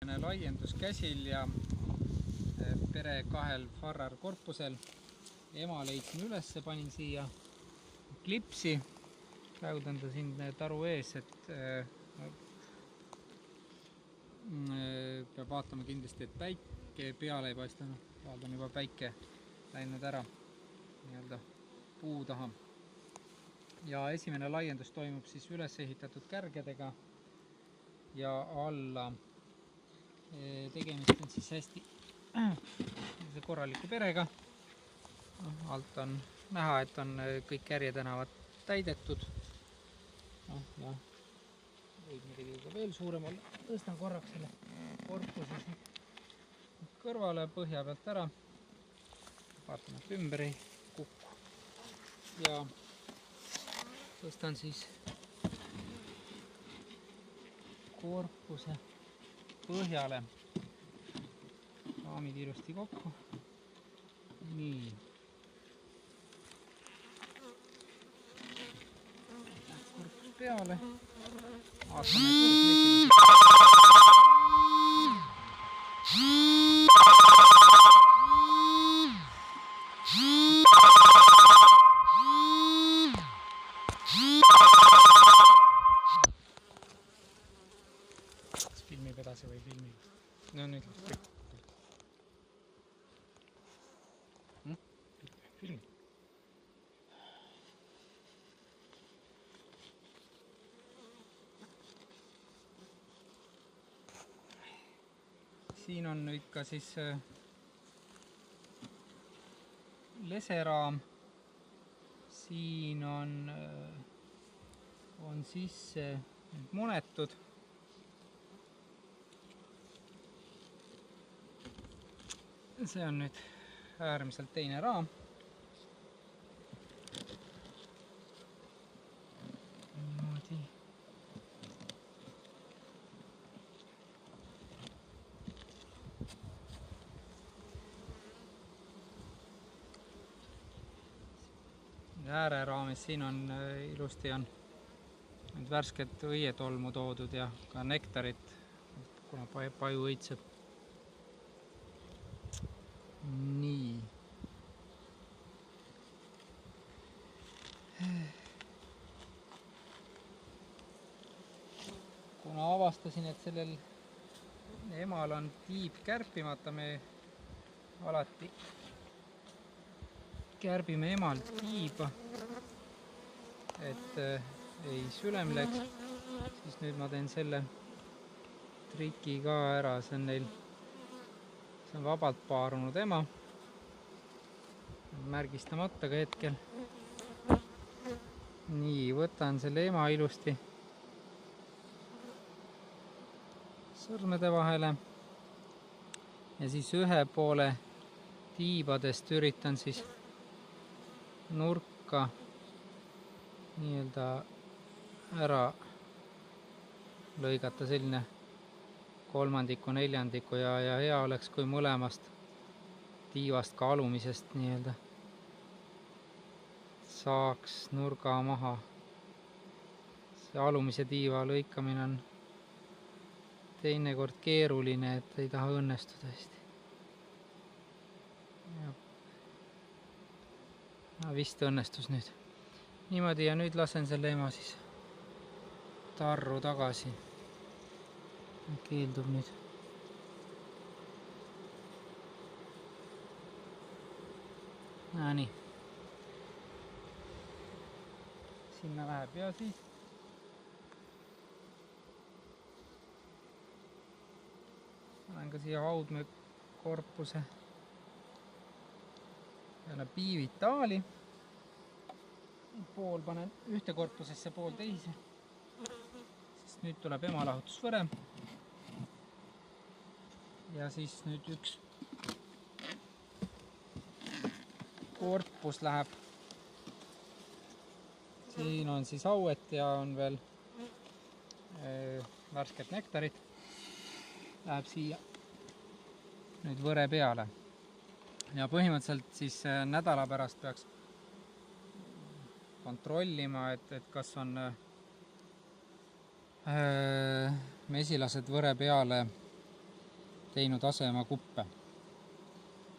Laiendus käsil ja pere kahel Farrar korpusel. Ema leidsin ülesse, panin siia klipsi. Praegu on ta siin taru ees, et peab vaatama kindlasti, et päike peale ei paista. Vaad on juba päike läinud ära nii-öelda puu taha. Ja esimene laiendus toimub siis üles ehitatud kärgedega ja alla. Tegemist on siis hästi korraliku perega. Alt on näha, et on kõik kärjetänavad täidetud. Ja võib midagi ka veel suurem olla. Tõstan korraks selle korpuse kõrvale põhja pealt ära. Vaatame, et ümber ei kukku. Ja tõstan siis korpuse põhjale. Raamid ilusti kokku. Nii. Korpus peale. Vaatame, et filmib edasi või filmib? No nüüd kõik. Film. Siin on nüüd ka siis leseraam. Siin on sisse monetud. See on nüüd äärmiselt teine raam. Niimoodi. Ääreraamis siin on ilusti on nüüd värsket õietolmu toodud ja ka nektarit, kuna paju õitseb. Nii. Kuna avastasin, et sellel emal on tiib kärpimata, me alati kärbime emal tiiba, et ei sülemleks, siis nüüd ma teen selle triki ka ära, see on neil see on vabalt paarunud ema, märgistamata ka hetkel. Nii, võtan selle ema ilusti sõrmede vahele ja siis ühe poole tiibadest üritan siis nurka nii-öelda ära lõigata selline kolmandiku, neljandiku ja hea oleks, kui mõlemast tiivast ka alumisest nii-öelda saaks nurga maha. See alumise tiiva lõikamine on teinekord keeruline, et ei taha õnnestuda hästi. Vist õnnestus nüüd. Niimoodi ja nüüd lasen selle ema siis tarru tagasi. Keeldub nüüd. Nii. Sinna läheb ja siis panen ka siia haudme korpuse peale piivitaali. Pool panen ühte korpusesse, pool teise. Sest nüüd tuleb emalahutusvõre. Ja siis nüüd üks korpus läheb. Siin on siis hauet ja on veel värsket nektarit. Läheb siia nüüd võre peale. Ja põhimõtteliselt siis nädala pärast peaks kontrollima, et kas on mesilased võre peale teinud asemakuppe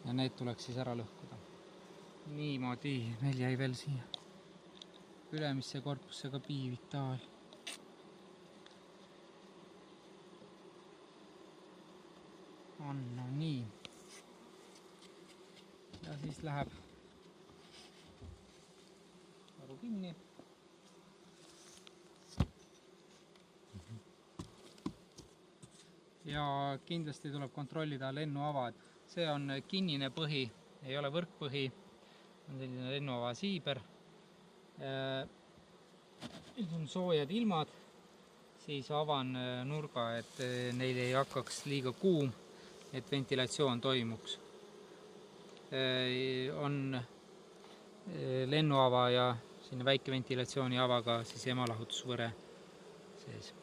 ja need tuleks siis ära lõhkuda. Niimoodi, meil jäi veel siia ülemisse korpusse ka piivitaal. On no nii. Ja siis läheb varu kinni. Ja kindlasti tuleb kontrollida lennuava. See on kinnine põhi, ei ole võrkpõhi, on selline lennuava siiber. Nüüd on soojad ilmad, siis avan nurga, et neil ei hakkaks liiga kuum, et ventilatsioon toimuks. On lennuava ja sinna väike ventilatsiooni avaga siis emalahutusvõre sees.